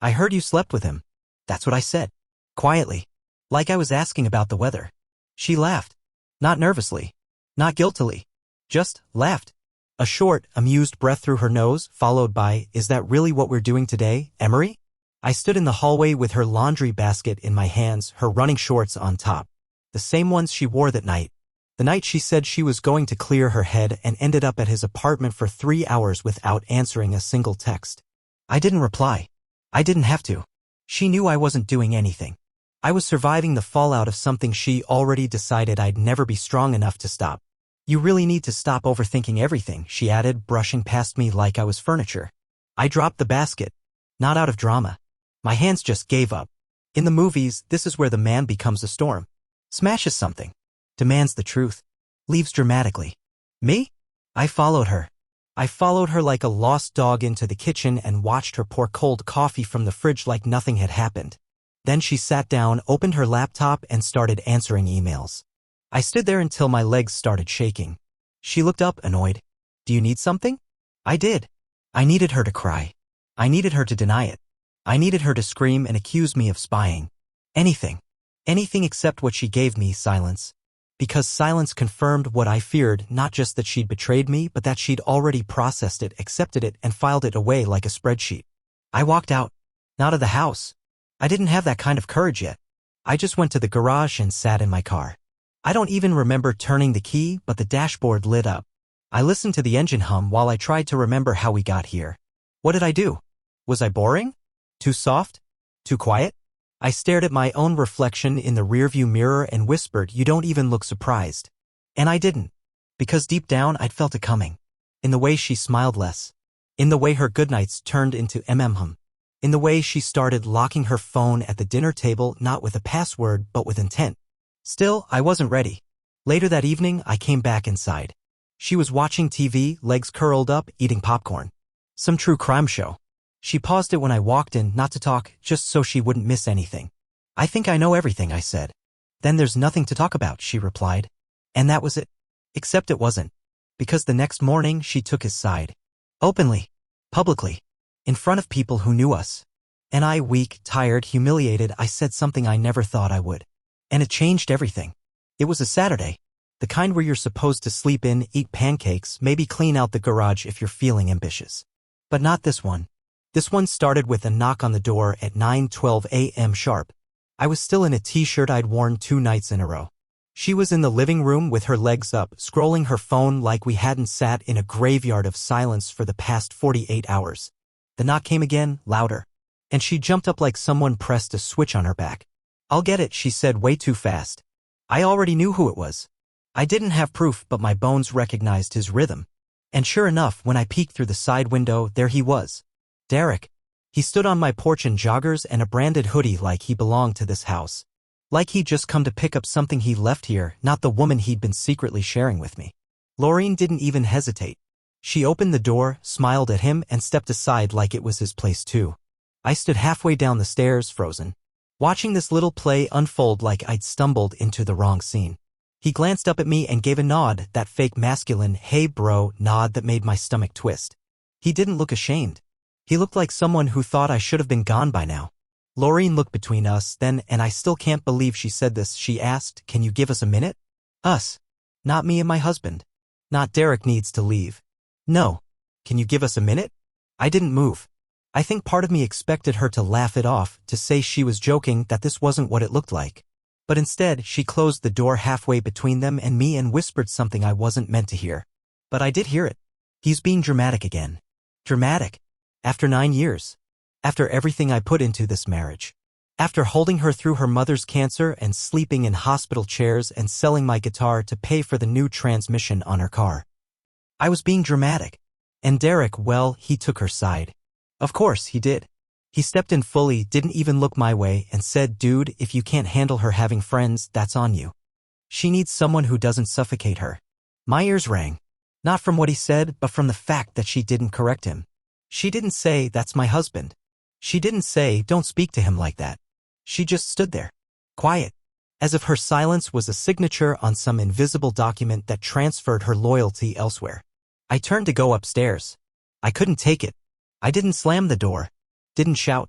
I heard you slept with him. That's what I said. Quietly. Like I was asking about the weather. She laughed. Not nervously. Not guiltily. Just laughed. A short, amused breath through her nose, followed by, "Is that really what we're doing today, Emery?" I stood in the hallway with her laundry basket in my hands, her running shorts on top. The same ones she wore that night. The night she said she was going to clear her head and ended up at his apartment for 3 hours without answering a single text. I didn't reply. I didn't have to. She knew I wasn't doing anything. I was surviving the fallout of something she already decided I'd never be strong enough to stop. "You really need to stop overthinking everything," she added, brushing past me like I was furniture. I dropped the basket. Not out of drama. My hands just gave up. In the movies, this is where the man becomes a storm. Smashes something. Demands the truth. Leaves dramatically. Me? I followed her. I followed her like a lost dog into the kitchen and watched her pour cold coffee from the fridge like nothing had happened. Then she sat down, opened her laptop, and started answering emails. I stood there until my legs started shaking. She looked up, annoyed. "Do you need something?" I did. I needed her to cry. I needed her to deny it. I needed her to scream and accuse me of spying. Anything. Anything except what she gave me, silence. Because silence confirmed what I feared, not just that she'd betrayed me, but that she'd already processed it, accepted it, and filed it away like a spreadsheet. I walked out. Not of the house. I didn't have that kind of courage yet. I just went to the garage and sat in my car. I don't even remember turning the key, but the dashboard lit up. I listened to the engine hum while I tried to remember how we got here. What did I do? Was I boring? Too soft? Too quiet? I stared at my own reflection in the rearview mirror and whispered, "You don't even look surprised." And I didn't. Because deep down I'd felt it coming. In the way she smiled less. In the way her goodnights turned into hum. In the way she started locking her phone at the dinner table, not with a password, but with intent. Still, I wasn't ready. Later that evening, I came back inside. She was watching TV, legs curled up, eating popcorn. Some true crime show. She paused it when I walked in, not to talk, just so she wouldn't miss anything. "I think I know everything," I said. "Then there's nothing to talk about," she replied. And that was it. Except it wasn't. Because the next morning, she took his side. Openly. Publicly. In front of people who knew us. And I, weak, tired, humiliated, I said something I never thought I would. And it changed everything. It was a Saturday. The kind where you're supposed to sleep in, eat pancakes, maybe clean out the garage if you're feeling ambitious. But not this one. This one started with a knock on the door at 9:12 a.m. sharp. I was still in a t-shirt I'd worn 2 nights in a row. She was in the living room with her legs up, scrolling her phone like we hadn't sat in a graveyard of silence for the past 48 hours. The knock came again, louder. And she jumped up like someone pressed a switch on her back. "I'll get it," she said way too fast. I already knew who it was. I didn't have proof, but my bones recognized his rhythm. And sure enough, when I peeked through the side window, there he was. Derek. He stood on my porch in joggers and a branded hoodie like he belonged to this house. Like he'd just come to pick up something he left here, not the woman he'd been secretly sharing with me. Laureen didn't even hesitate. She opened the door, smiled at him, and stepped aside like it was his place too. I stood halfway down the stairs, frozen, watching this little play unfold like I'd stumbled into the wrong scene. He glanced up at me and gave a nod, that fake masculine, "Hey bro," nod that made my stomach twist. He didn't look ashamed. He looked like someone who thought I should have been gone by now. Laureen looked between us then, and I still can't believe she said this. She asked, "Can you give us a minute?" Us. Not me and my husband. Not Derek needs to leave. No. Can you give us a minute? I didn't move. I think part of me expected her to laugh it off, to say she was joking, that this wasn't what it looked like. But instead, she closed the door halfway between them and me and whispered something I wasn't meant to hear. But I did hear it. He's being dramatic again. Dramatic. After 9 years. After everything I put into this marriage. After holding her through her mother's cancer and sleeping in hospital chairs and selling my guitar to pay for the new transmission on her car. I was being dramatic. And Derek, well, he took her side. Of course, he did. He stepped in fully, didn't even look my way, and said, "Dude, if you can't handle her having friends, that's on you. She needs someone who doesn't suffocate her." My ears rang. Not from what he said, but from the fact that she didn't correct him. She didn't say, "That's my husband." She didn't say, "Don't speak to him like that." She just stood there. Quiet. As if her silence was a signature on some invisible document that transferred her loyalty elsewhere. I turned to go upstairs. I couldn't take it. I didn't slam the door. Didn't shout.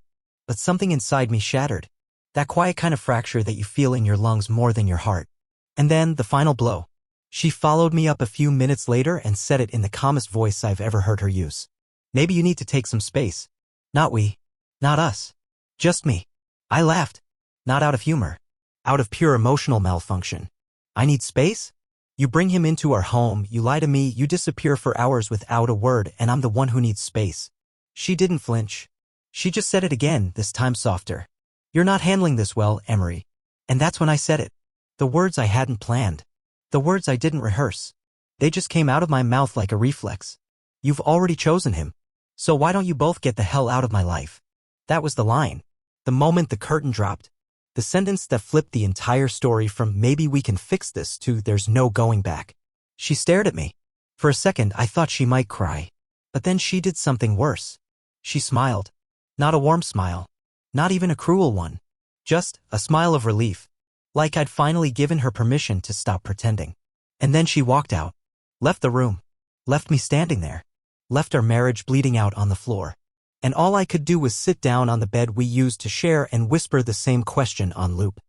but something inside me shattered. That quiet kind of fracture that you feel in your lungs more than your heart. And then, the final blow. She followed me up a few minutes later and said it in the calmest voice I've ever heard her use. Maybe you need to take some space. Not we. Not us. Just me. I laughed. Not out of humor. Out of pure emotional malfunction. I need space? You bring him into our home, you lie to me, you disappear for hours without a word, and I'm the one who needs space. She didn't flinch. She just said it again, this time softer. You're not handling this well, Emery. And that's when I said it. The words I hadn't planned. The words I didn't rehearse. They just came out of my mouth like a reflex. You've already chosen him. So why don't you both get the hell out of my life? That was the line. The moment the curtain dropped. The sentence that flipped the entire story from maybe we can fix this to there's no going back. She stared at me. For a second I thought she might cry. But then she did something worse. She smiled. Not a warm smile. Not even a cruel one. Just a smile of relief. Like I'd finally given her permission to stop pretending. And then she walked out. Left the room. Left me standing there. Left our marriage bleeding out on the floor. And all I could do was sit down on the bed we used to share and whisper the same question on loop.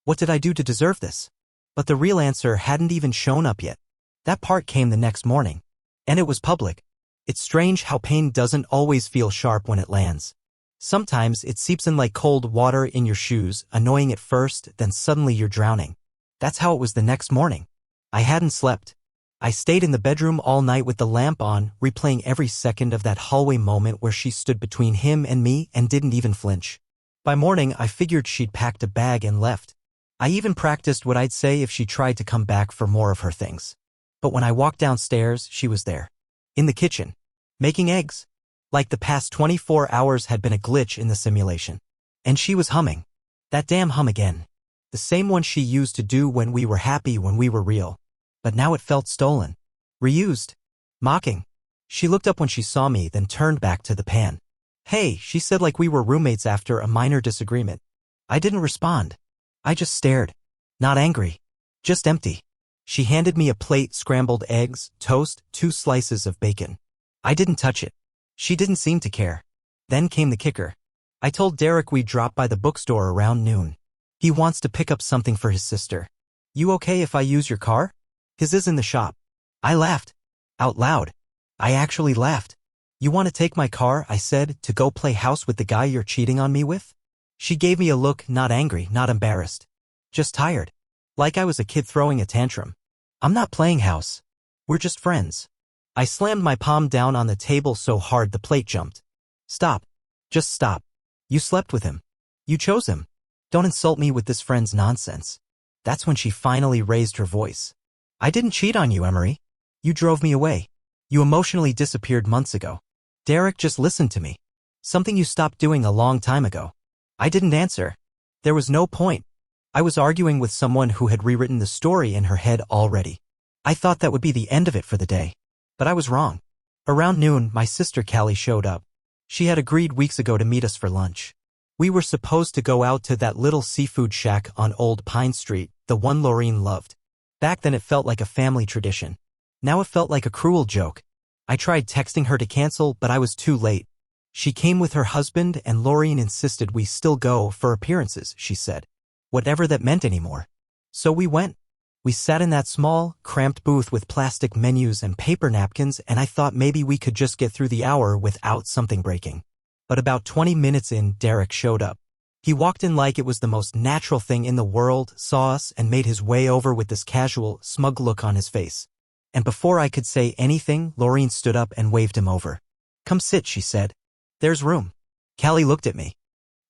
What did I do to deserve this? But the real answer hadn't even shown up yet. That part came the next morning. And it was public. It's strange how pain doesn't always feel sharp when it lands. Sometimes it seeps in like cold water in your shoes, annoying at first, then suddenly you're drowning. That's how it was the next morning. I hadn't slept. I stayed in the bedroom all night with the lamp on, replaying every second of that hallway moment where she stood between him and me and didn't even flinch. By morning, I figured she'd packed a bag and left. I even practiced what I'd say if she tried to come back for more of her things. But when I walked downstairs, she was there. In the kitchen. Making eggs. Like the past 24 hours had been a glitch in the simulation. And she was humming. That damn hum again. The same one she used to do when we were happy, when we were real. But now it felt stolen. Reused. Mocking. She looked up when she saw me, then turned back to the pan. Hey, she said like we were roommates after a minor disagreement. I didn't respond. I just stared. Not angry. Just empty. She handed me a plate, scrambled eggs, toast, 2 slices of bacon. I didn't touch it. She didn't seem to care. Then came the kicker. I told Derek we'd drop by the bookstore around noon. He wants to pick up something for his sister. You okay if I use your car? His is in the shop. I laughed. Out loud. I actually laughed. You want to take my car, I said, to go play house with the guy you're cheating on me with? She gave me a look, not angry, not embarrassed. Just tired. Like I was a kid throwing a tantrum. I'm not playing house. We're just friends. I slammed my palm down on the table so hard the plate jumped. Stop. Just stop. You slept with him. You chose him. Don't insult me with this friend's nonsense. That's when she finally raised her voice. I didn't cheat on you, Emery. You drove me away. You emotionally disappeared months ago. Derek just listened to me. Something you stopped doing a long time ago. I didn't answer. There was no point. I was arguing with someone who had rewritten the story in her head already. I thought that would be the end of it for the day. But I was wrong. Around noon, my sister Callie showed up. She had agreed weeks ago to meet us for lunch. We were supposed to go out to that little seafood shack on Old Pine Street, the one Laureen loved. Back then it felt like a family tradition. Now it felt like a cruel joke. I tried texting her to cancel, but I was too late. She came with her husband and Laureen insisted we still go for appearances, she said. Whatever that meant anymore. So we went. We sat in that small, cramped booth with plastic menus and paper napkins, and I thought maybe we could just get through the hour without something breaking. But about 20 minutes in, Derek showed up. He walked in like it was the most natural thing in the world, saw us, and made his way over with this casual, smug look on his face. And before I could say anything, Laureen stood up and waved him over. Come sit, she said. There's room. Callie looked at me.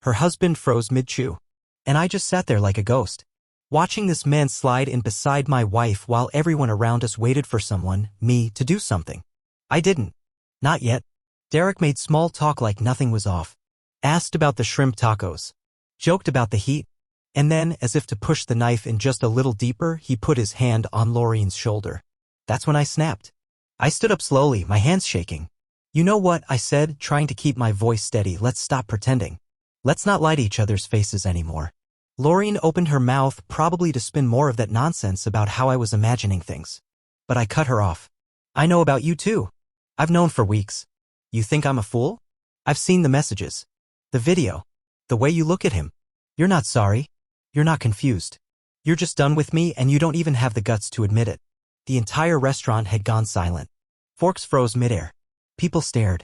Her husband froze mid-chew. And I just sat there like a ghost. Watching this man slide in beside my wife while everyone around us waited for someone, me, to do something. I didn't. Not yet. Derek made small talk like nothing was off. Asked about the shrimp tacos. Joked about the heat. And then, as if to push the knife in just a little deeper, he put his hand on Laureen's shoulder. That's when I snapped. I stood up slowly, my hands shaking. You know what, I said, trying to keep my voice steady, let's stop pretending. Let's not lie to each other's faces anymore. Laureen opened her mouth, probably to spin more of that nonsense about how I was imagining things. But I cut her off. I know about you too. I've known for weeks. You think I'm a fool? I've seen the messages. The video. The way you look at him. You're not sorry. You're not confused. You're just done with me and you don't even have the guts to admit it. The entire restaurant had gone silent. Forks froze midair. People stared.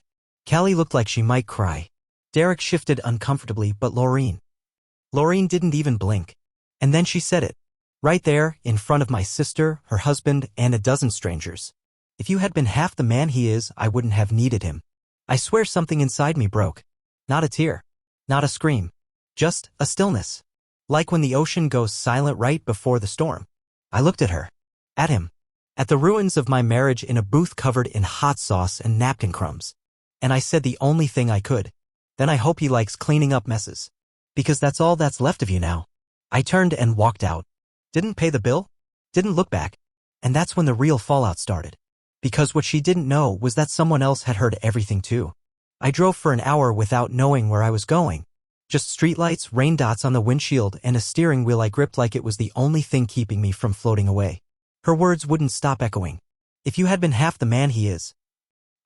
Callie looked like she might cry. Derek shifted uncomfortably, but Laureen didn't even blink. And then she said it. Right there, in front of my sister, her husband, and a dozen strangers. If you had been half the man he is, I wouldn't have needed him. I swear something inside me broke. Not a tear. Not a scream. Just a stillness. Like when the ocean goes silent right before the storm. I looked at her. At him. At the ruins of my marriage in a booth covered in hot sauce and napkin crumbs. And I said the only thing I could. Then I hope he likes cleaning up messes. Because that's all that's left of you now. I turned and walked out. Didn't pay the bill. Didn't look back. And that's when the real fallout started. Because what she didn't know was that someone else had heard everything too. I drove for an hour without knowing where I was going. Just streetlights, rain dots on the windshield, and a steering wheel I gripped like it was the only thing keeping me from floating away. Her words wouldn't stop echoing. If you had been half the man he is.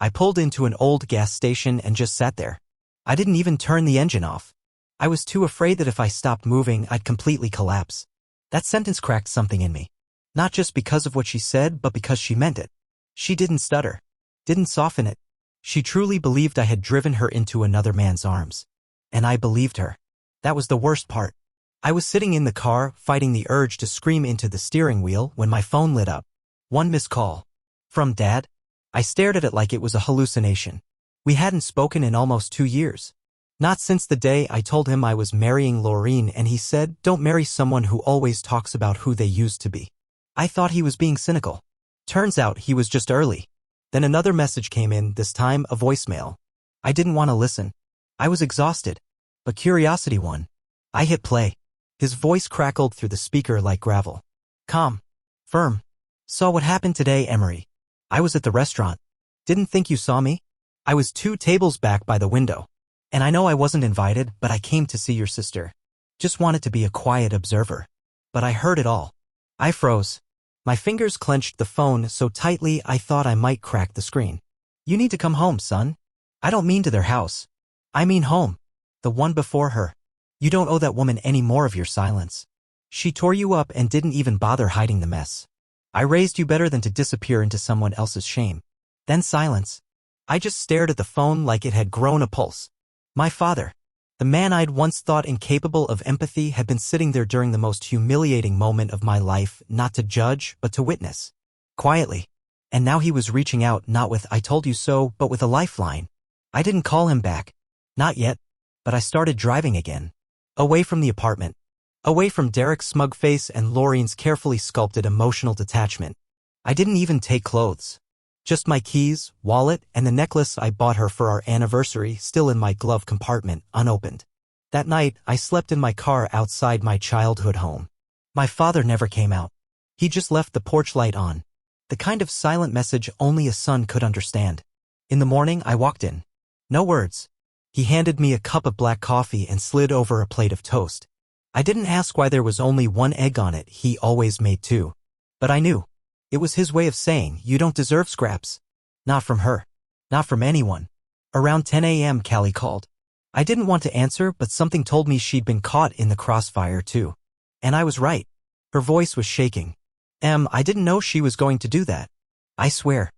I pulled into an old gas station and just sat there. I didn't even turn the engine off. I was too afraid that if I stopped moving, I'd completely collapse. That sentence cracked something in me. Not just because of what she said, but because she meant it. She didn't stutter. Didn't soften it. She truly believed I had driven her into another man's arms. And I believed her. That was the worst part. I was sitting in the car, fighting the urge to scream into the steering wheel when my phone lit up. One missed call. From Dad? I stared at it like it was a hallucination. We hadn't spoken in almost 2 years. Not since the day I told him I was marrying Laureen and he said, "Don't marry someone who always talks about who they used to be." I thought he was being cynical. Turns out he was just early. Then another message came in, this time a voicemail. I didn't want to listen. I was exhausted. But curiosity won. I hit play. His voice crackled through the speaker like gravel. Calm. Firm. Saw what happened today, Emery. I was at the restaurant. Didn't think you saw me? I was 2 tables back by the window. And I know I wasn't invited, but I came to see your sister. Just wanted to be a quiet observer. But I heard it all. I froze. My fingers clenched the phone so tightly I thought I might crack the screen. You need to come home, son. I don't mean to their house. I mean home. The one before her. You don't owe that woman any more of your silence. She tore you up and didn't even bother hiding the mess. I raised you better than to disappear into someone else's shame. Then silence. I just stared at the phone like it had grown a pulse. My father, the man I'd once thought incapable of empathy, had been sitting there during the most humiliating moment of my life, not to judge, but to witness. Quietly. And now he was reaching out, not with "I told you so," but with a lifeline. I didn't call him back. Not yet. But I started driving again. Away from the apartment. Away from Derek's smug face and Laureen's carefully sculpted emotional detachment. I didn't even take clothes. Just my keys, wallet, and the necklace I bought her for our anniversary still in my glove compartment, unopened. That night, I slept in my car outside my childhood home. My father never came out. He just left the porch light on. The kind of silent message only a son could understand. In the morning, I walked in. No words. He handed me a cup of black coffee and slid over a plate of toast. I didn't ask why there was only 1 egg on it. He always made 2. But I knew. It was his way of saying, you don't deserve scraps. Not from her. Not from anyone. Around 10 a.m. Callie called. I didn't want to answer, but something told me she'd been caught in the crossfire too. And I was right. Her voice was shaking. I didn't know she was going to do that. I swear.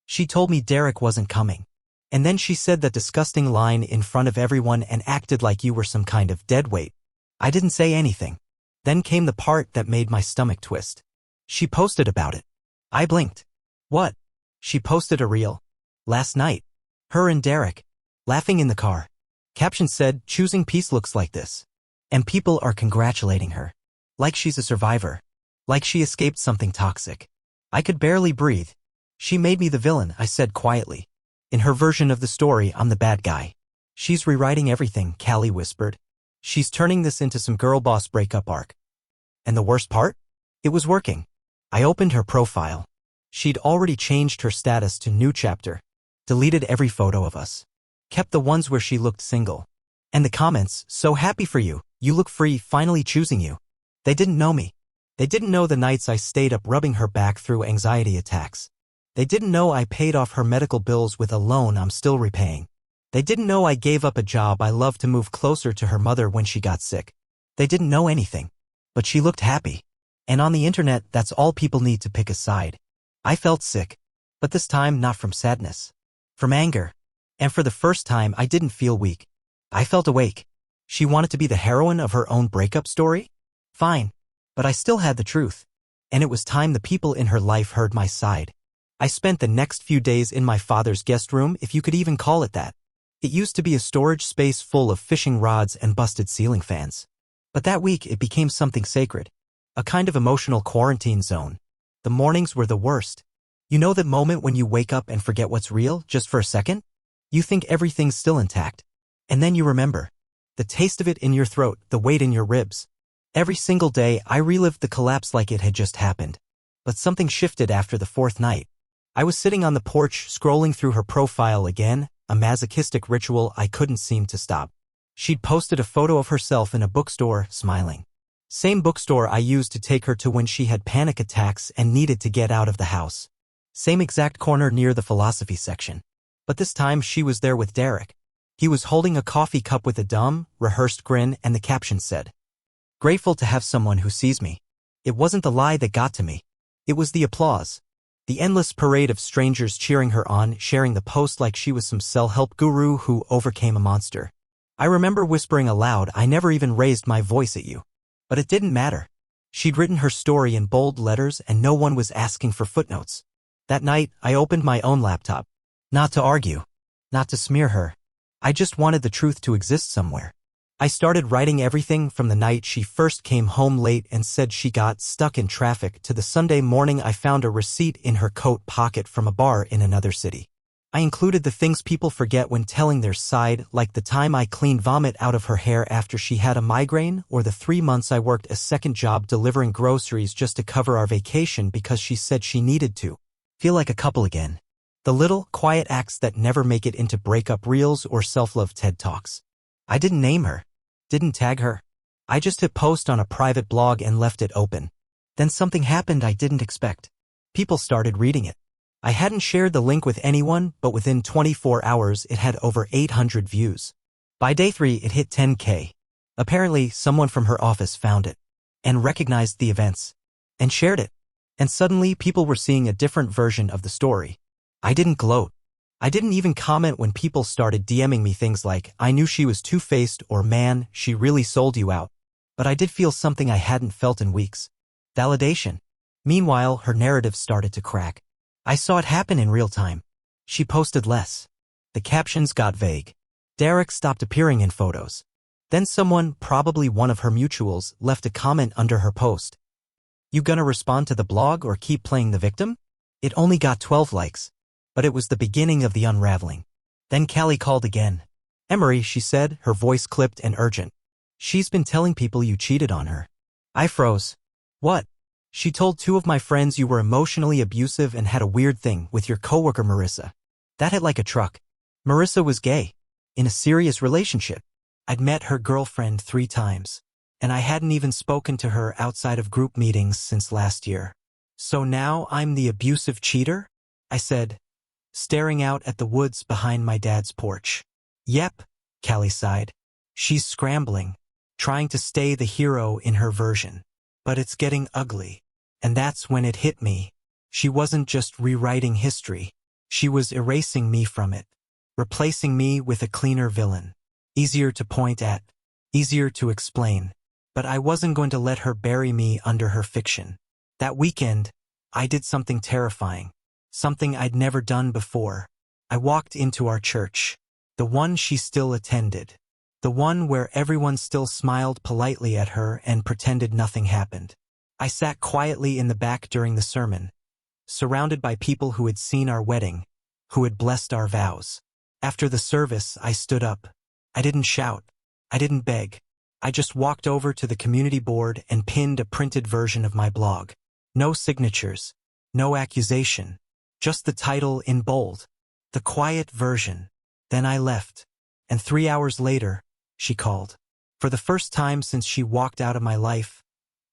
She told me Derek wasn't coming. And then she said that disgusting line in front of everyone and acted like you were some kind of deadweight. I didn't say anything. Then came the part that made my stomach twist. She posted about it. I blinked. What? She posted a reel. Last night. Her and Derek. Laughing in the car. Caption said, "Choosing peace looks like this." And people are congratulating her. Like she's a survivor. Like she escaped something toxic. I could barely breathe. She made me the villain, I said quietly. In her version of the story, I'm the bad guy. She's rewriting everything, Callie whispered. She's turning this into some girl boss breakup arc. And the worst part? It was working. I opened her profile. She'd already changed her status to new chapter. Deleted every photo of us. Kept the ones where she looked single. And the comments, "So happy for you. You look free, finally choosing you." They didn't know me. They didn't know the nights I stayed up rubbing her back through anxiety attacks. They didn't know I paid off her medical bills with a loan I'm still repaying. They didn't know I gave up a job I loved to move closer to her mother when she got sick. They didn't know anything. But she looked happy. And on the internet, that's all people need to pick a side. I felt sick. But this time not from sadness. From anger. And for the first time I didn't feel weak. I felt awake. She wanted to be the heroine of her own breakup story? Fine. But I still had the truth. And it was time the people in her life heard my side. I spent the next few days in my father's guest room, if you could even call it that. It used to be a storage space full of fishing rods and busted ceiling fans. But that week it became something sacred. A kind of emotional quarantine zone. The mornings were the worst. You know that moment when you wake up and forget what's real, just for a second? You think everything's still intact. And then you remember. The taste of it in your throat, the weight in your ribs. Every single day I relived the collapse like it had just happened. But something shifted after the fourth night. I was sitting on the porch scrolling through her profile again, a masochistic ritual I couldn't seem to stop. She'd posted a photo of herself in a bookstore, smiling. Same bookstore I used to take her to when she had panic attacks and needed to get out of the house. Same exact corner near the philosophy section. But this time she was there with Derek. He was holding a coffee cup with a dumb, rehearsed grin, and the caption said, "Grateful to have someone who sees me." It wasn't the lie that got to me. It was the applause. The endless parade of strangers cheering her on, sharing the post like she was some self-help guru who overcame a monster. I remember whispering aloud, "I never even raised my voice at you." But it didn't matter. She'd written her story in bold letters and no one was asking for footnotes. That night, I opened my own laptop. Not to argue. Not to smear her. I just wanted the truth to exist somewhere. I started writing everything from the night she first came home late and said she got stuck in traffic to the Sunday morning I found a receipt in her coat pocket from a bar in another city. I included the things people forget when telling their side, like the time I cleaned vomit out of her hair after she had a migraine, or the 3 months I worked a second job delivering groceries just to cover our vacation because she said she needed to feel like a couple again. The little, quiet acts that never make it into breakup reels or self-love TED Talks. I didn't name her. Didn't tag her. I just hit post on a private blog and left it open. Then something happened I didn't expect. People started reading it. I hadn't shared the link with anyone, but within 24 hours it had over 800 views. By day 3 it hit 10K. Apparently someone from her office found it and recognized the events and shared it. And suddenly people were seeing a different version of the story. I didn't gloat. I didn't even comment when people started DMing me things like, "I knew she was two-faced," or "Man, she really sold you out." But I did feel something I hadn't felt in weeks. Validation. Meanwhile, her narrative started to crack. I saw it happen in real time. She posted less. The captions got vague. Derek stopped appearing in photos. Then someone, probably one of her mutuals, left a comment under her post. "You gonna respond to the blog or keep playing the victim?" It only got 12 likes. But it was the beginning of the unraveling. Then Callie called again. "Emery," she said, her voice clipped and urgent. "She's been telling people you cheated on her." I froze. "What?" "She told 2 of my friends you were emotionally abusive and had a weird thing with your coworker Marissa." That hit like a truck. Marissa was gay. In a serious relationship. I'd met her girlfriend 3 times. And I hadn't even spoken to her outside of group meetings since last year. "So now I'm the abusive cheater?" I said, staring out at the woods behind my dad's porch. "Yep," Callie sighed. "She's scrambling, trying to stay the hero in her version. But it's getting ugly." And that's when it hit me. She wasn't just rewriting history. She was erasing me from it. Replacing me with a cleaner villain. Easier to point at. Easier to explain. But I wasn't going to let her bury me under her fiction. That weekend, I did something terrifying. Something I'd never done before. I walked into our church. The one she still attended. The one where everyone still smiled politely at her and pretended nothing happened. I sat quietly in the back during the sermon, surrounded by people who had seen our wedding, who had blessed our vows. After the service, I stood up. I didn't shout. I didn't beg. I just walked over to the community board and pinned a printed version of my blog. No signatures. No accusation. Just the title in bold. The quiet version. Then I left. And 3 hours later, she called. For the first time since she walked out of my life,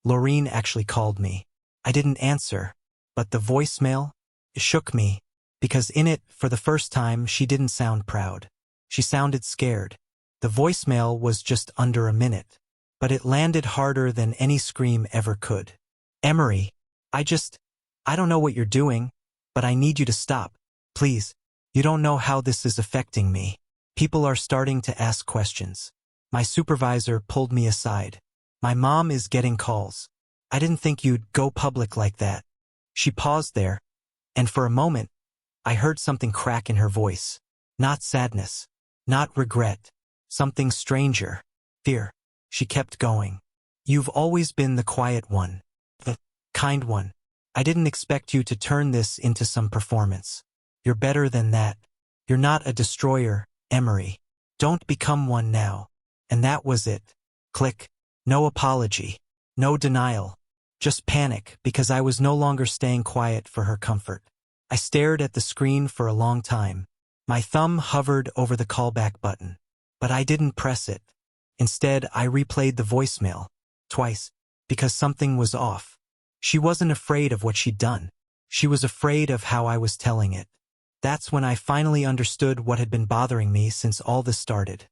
Laureen actually called me. I didn't answer, but the voicemail shook me, because in it, for the first time, she didn't sound proud. She sounded scared. The voicemail was just under a minute, but it landed harder than any scream ever could. Emery, I don't know what you're doing, but I need you to stop. Please. You don't know how this is affecting me. People are starting to ask questions. My supervisor pulled me aside. My mom is getting calls. I didn't think you'd go public like that. She paused there, and for a moment, I heard something crack in her voice. Not sadness, not regret, something stranger. Fear. She kept going. You've always been the quiet one, the kind one. I didn't expect you to turn this into some performance. You're better than that. You're not a destroyer, Emery. Don't become one now. And that was it. Click. No apology. No denial. Just panic because I was no longer staying quiet for her comfort. I stared at the screen for a long time. My thumb hovered over the callback button. But I didn't press it. Instead, I replayed the voicemail. Twice. Because something was off. She wasn't afraid of what she'd done. She was afraid of how I was telling it. That's when I finally understood what had been bothering me since all this started.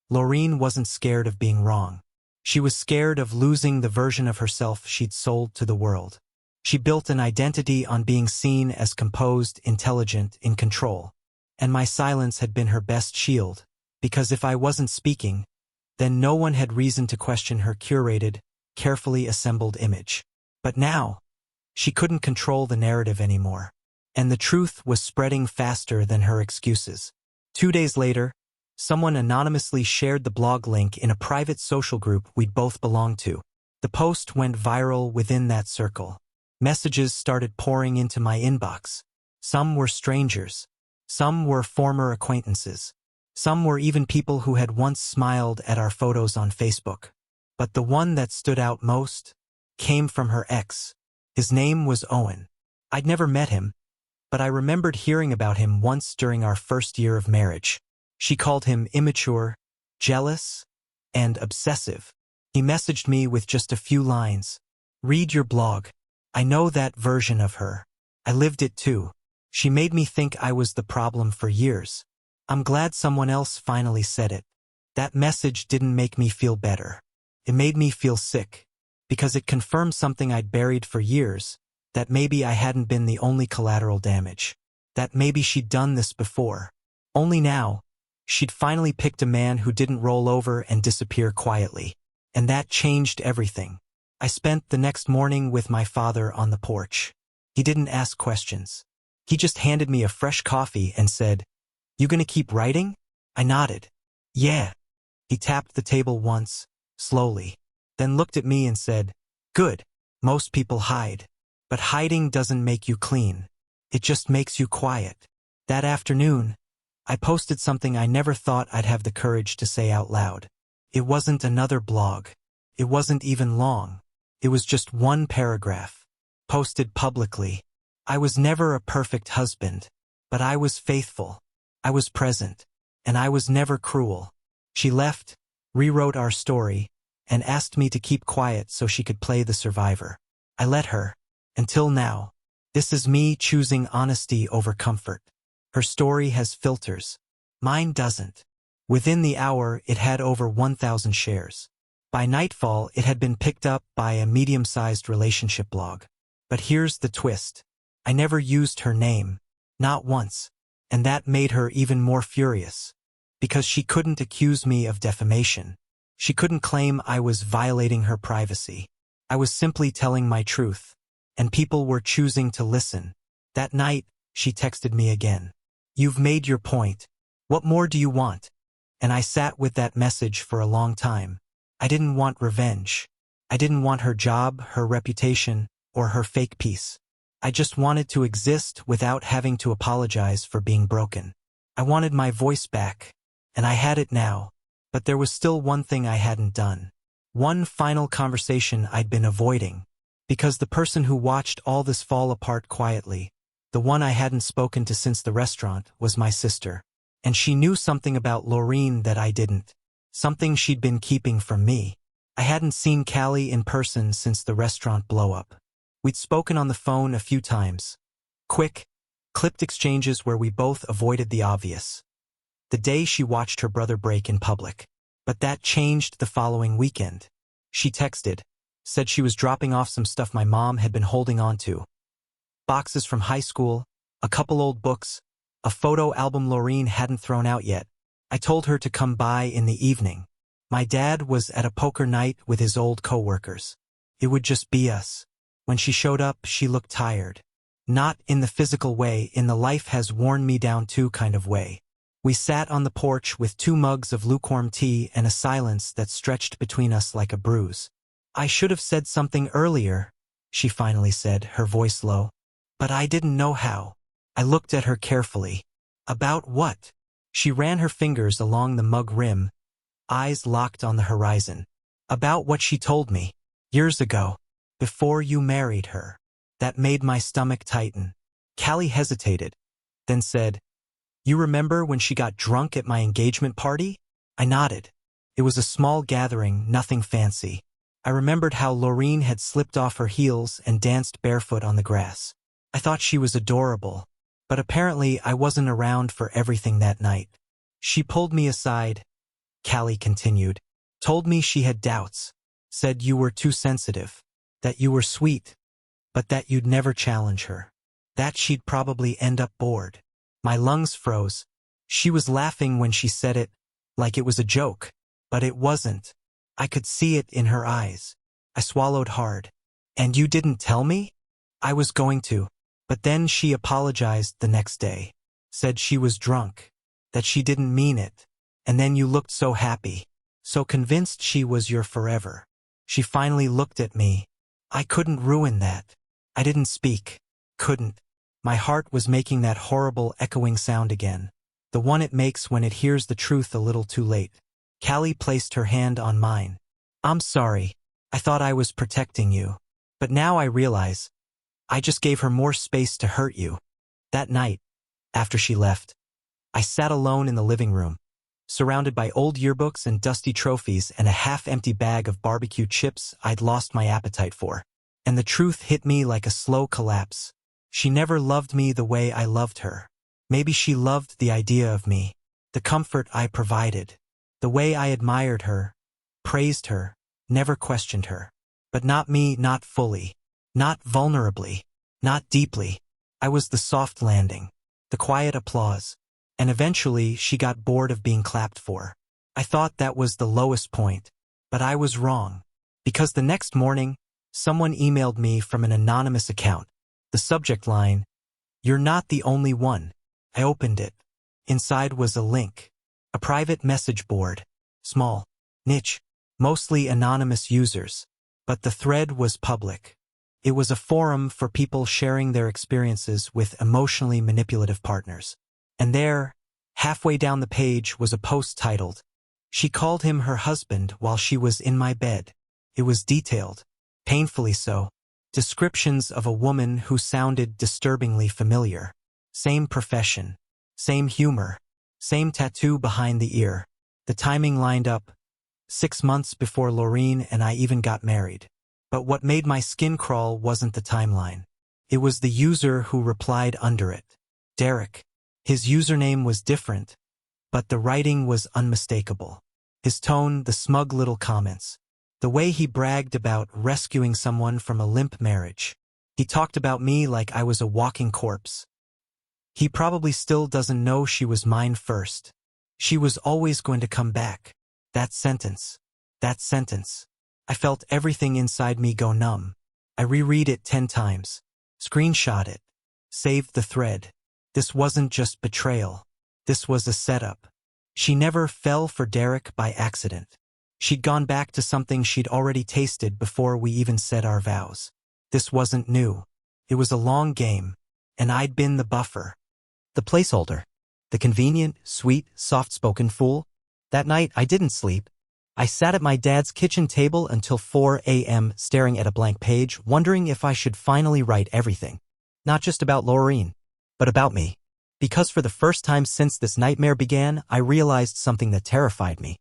Laureen wasn't scared of being wrong. She was scared of losing the version of herself she'd sold to the world. She built an identity on being seen as composed, intelligent, in control. And my silence had been her best shield, because if I wasn't speaking, then no one had reason to question her curated, carefully assembled image. But now, she couldn't control the narrative anymore. And the truth was spreading faster than her excuses. 2 days later, someone anonymously shared the blog link in a private social group we'd both belonged to. The post went viral within that circle. Messages started pouring into my inbox. Some were strangers. Some were former acquaintances. Some were even people who had once smiled at our photos on Facebook. But the one that stood out most came from her ex. His name was Owen. I'd never met him, but I remembered hearing about him once during our first year of marriage. She called him immature, jealous, and obsessive. He messaged me with just a few lines. Read your blog. I know that version of her. I lived it too. She made me think I was the problem for years. I'm glad someone else finally said it. That message didn't make me feel better. It made me feel sick, because it confirmed something I'd buried for years, that maybe I hadn't been the only collateral damage. That maybe she'd done this before. Only now, she'd finally picked a man who didn't roll over and disappear quietly. And that changed everything. I spent the next morning with my father on the porch. He didn't ask questions. He just handed me a fresh coffee and said, "You gonna keep writing?" I nodded. "Yeah." He tapped the table once, slowly, then looked at me and said, "Good. Most people hide. But hiding doesn't make you clean. It just makes you quiet." That afternoon, I posted something I never thought I'd have the courage to say out loud. It wasn't another blog. It wasn't even long. It was just one paragraph, posted publicly. I was never a perfect husband, but I was faithful. I was present, and I was never cruel. She left, rewrote our story, and asked me to keep quiet so she could play the survivor. I let her. Until now. This is me choosing honesty over comfort. Her story has filters. Mine doesn't. Within the hour, it had over 1,000 shares. By nightfall, it had been picked up by a medium-sized relationship blog. But here's the twist. I never used her name. Not once. And that made her even more furious. Because she couldn't accuse me of defamation. She couldn't claim I was violating her privacy. I was simply telling my truth. And people were choosing to listen. That night, she texted me again. "You've made your point. What more do you want?" And I sat with that message for a long time. I didn't want revenge. I didn't want her job, her reputation, or her fake peace. I just wanted to exist without having to apologize for being broken. I wanted my voice back, and I had it now. But there was still one thing I hadn't done. One final conversation I'd been avoiding. Because the person who watched all this fall apart quietly, the one I hadn't spoken to since the restaurant, was my sister. And she knew something about Laureen that I didn't. Something she'd been keeping from me. I hadn't seen Callie in person since the restaurant blow-up. We'd spoken on the phone a few times. Quick, clipped exchanges where we both avoided the obvious. the day she watched her brother break in public. But that changed the following weekend. She texted, said she was dropping off some stuff my mom had been holding on to. Boxes from high school, a couple old books, a photo album Laureen hadn't thrown out yet. I told her to come by in the evening. My dad was at a poker night with his old coworkers. It would just be us. When she showed up, she looked tired. Not in the physical way, in the life has worn me down too kind of way. We sat on the porch with 2 mugs of lukewarm tea and a silence that stretched between us like a bruise. I should have said something earlier, she finally said, her voice low. But I didn't know how. I looked at her carefully. About what? She ran her fingers along the mug rim, eyes locked on the horizon. About what she told me. Years ago. Before you married her. That made my stomach tighten. Callie hesitated, then said, "You remember when she got drunk at my engagement party?" I nodded. It was a small gathering, nothing fancy. I remembered how Laureen had slipped off her heels and danced barefoot on the grass. I thought she was adorable, but apparently I wasn't around for everything that night. She pulled me aside, Callie continued, told me she had doubts, said you were too sensitive, that you were sweet, but that you'd never challenge her, that she'd probably end up bored. My lungs froze. She was laughing when she said it, like it was a joke, but it wasn't. I could see it in her eyes. I swallowed hard. And you didn't tell me? I was going to. But then she apologized the next day, said she was drunk, that she didn't mean it. And then you looked so happy, so convinced she was your forever. She finally looked at me. I couldn't ruin that. I didn't speak. Couldn't. My heart was making that horrible echoing sound again, the one it makes when it hears the truth a little too late. Callie placed her hand on mine. I'm sorry. I thought I was protecting you. But now I realize, I just gave her more space to hurt you. That night, after she left, I sat alone in the living room, surrounded by old yearbooks and dusty trophies and a half-empty bag of barbecue chips I'd lost my appetite for. And the truth hit me like a slow collapse. She never loved me the way I loved her. Maybe she loved the idea of me, the comfort I provided, the way I admired her, praised her, never questioned her. But not me, not fully, not vulnerably, not deeply. I was the soft landing, the quiet applause, and eventually she got bored of being clapped for. I thought that was the lowest point, but I was wrong. Because the next morning, someone emailed me from an anonymous account. The subject line, "You're not the only one." I opened it. Inside was a link. A private message board. Small. Niche. Mostly anonymous users. But the thread was public. It was a forum for people sharing their experiences with emotionally manipulative partners. And there, halfway down the page, was a post titled, "She called him her husband while she was in my bed." It was detailed. Painfully so. Descriptions of a woman who sounded disturbingly familiar. Same profession. Same humor. Same tattoo behind the ear. The timing lined up. 6 months before Laureen and I even got married. But what made my skin crawl wasn't the timeline. It was the user who replied under it. Derek. His username was different, but the writing was unmistakable. His tone, the smug little comments. The way he bragged about rescuing someone from a limp marriage. He talked about me like I was a walking corpse. He probably still doesn't know she was mine first. She was always going to come back. That sentence. That sentence. I felt everything inside me go numb. I reread it 10 times. Screenshot it. Saved the thread. This wasn't just betrayal. This was a setup. She never fell for Derek by accident. She'd gone back to something she'd already tasted before we even said our vows. This wasn't new. It was a long game, and I'd been the buffer. The placeholder. The convenient, sweet, soft-spoken fool. That night, I didn't sleep. I sat at my dad's kitchen table until 4 a.m. staring at a blank page, wondering if I should finally write everything. Not just about Laureen, but about me. Because for the first time since this nightmare began, I realized something that terrified me.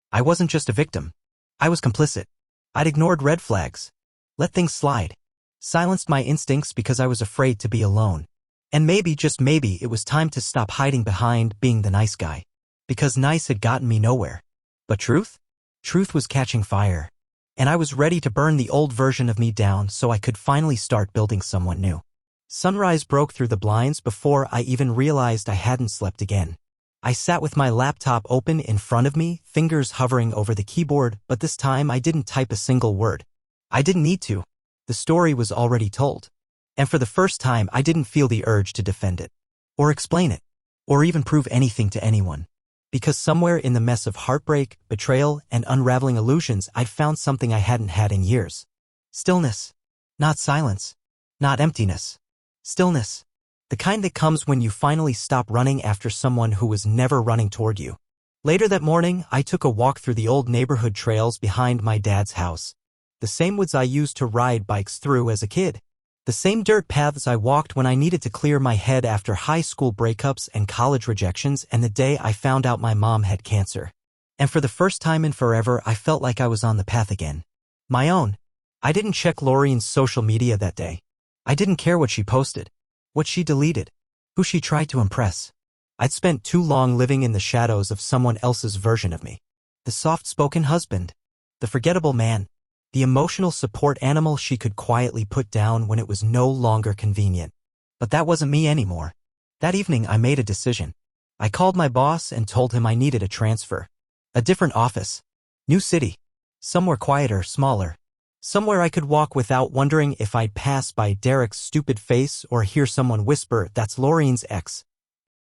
I wasn't just a victim. I was complicit. I'd ignored red flags, let things slide, silenced my instincts because I was afraid to be alone. And maybe, just maybe, it was time to stop hiding behind being the nice guy. because nice had gotten me nowhere. But truth? Truth was catching fire. And I was ready to burn the old version of me down so I could finally start building someone new. Sunrise broke through the blinds before I even realized I hadn't slept again. I sat with my laptop open in front of me, fingers hovering over the keyboard, but this time I didn't type a single word. I didn't need to. The story was already told. And for the first time, I didn't feel the urge to defend it, or explain it, or even prove anything to anyone. Because somewhere in the mess of heartbreak, betrayal, and unraveling illusions, I'd found something I hadn't had in years. Stillness. Not silence. Not emptiness. Stillness. The kind that comes when you finally stop running after someone who was never running toward you. Later that morning, I took a walk through the old neighborhood trails behind my dad's house. The same woods I used to ride bikes through as a kid. The same dirt paths I walked when I needed to clear my head after high school breakups and college rejections and the day I found out my mom had cancer. And for the first time in forever, I felt like I was on the path again. My own. I didn't check Laureen's social media that day. I didn't care what she posted, what she deleted, who she tried to impress. I'd spent too long living in the shadows of someone else's version of me. The soft-spoken husband. The forgettable man. The emotional support animal she could quietly put down when it was no longer convenient. But that wasn't me anymore. That evening I made a decision. I called my boss and told him I needed a transfer. A different office. New city. Somewhere quieter, smaller. Somewhere I could walk without wondering if I'd pass by Derek's stupid face or hear someone whisper, "That's Laureen's ex."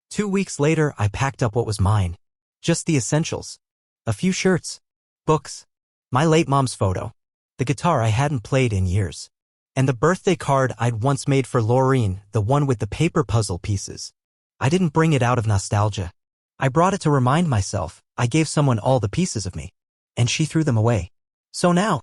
2 weeks later, I packed up what was mine. Just the essentials. A few shirts. Books. My late mom's photo. The guitar I hadn't played in years. And the birthday card I'd once made for Laureen, the one with the paper puzzle pieces. I didn't bring it out of nostalgia. I brought it to remind myself I gave someone all the pieces of me. And she threw them away. So now,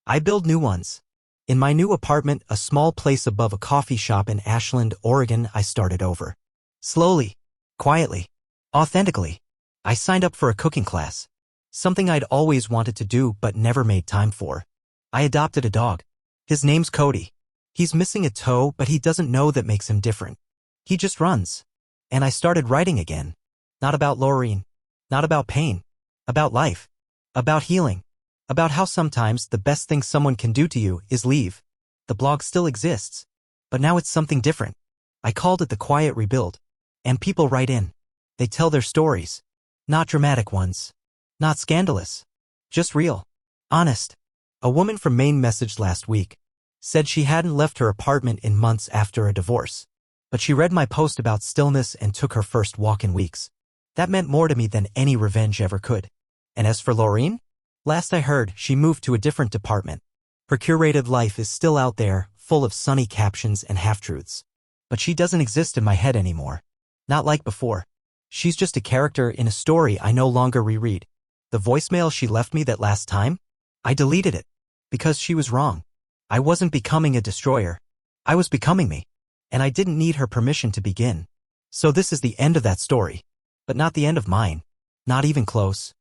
I build new ones. In my new apartment, a small place above a coffee shop in Ashland, Oregon, I started over. Slowly, quietly, authentically. I signed up for a cooking class. Something I'd always wanted to do but never made time for. I adopted a dog. His name's Cody. He's missing a toe, but he doesn't know that makes him different. He just runs. And I started writing again. Not about Laureen. Not about pain. About life. About healing. About how sometimes the best thing someone can do to you is leave. The blog still exists. But now it's something different. I called it The Quiet Rebuild. And people write in. They tell their stories. Not dramatic ones. Not scandalous. Just real. Honest. A woman from Maine messaged last week. Said she hadn't left her apartment in months after a divorce. But she read my post about stillness and took her first walk in weeks. That meant more to me than any revenge ever could. And as for Laureen? Last I heard, she moved to a different department. Her curated life is still out there, full of sunny captions and half-truths. But she doesn't exist in my head anymore. Not like before. She's just a character in a story I no longer reread. The voicemail she left me that last time? I deleted it. Because she was wrong. I wasn't becoming a destroyer. I was becoming me. And I didn't need her permission to begin. So this is the end of that story. But not the end of mine. Not even close.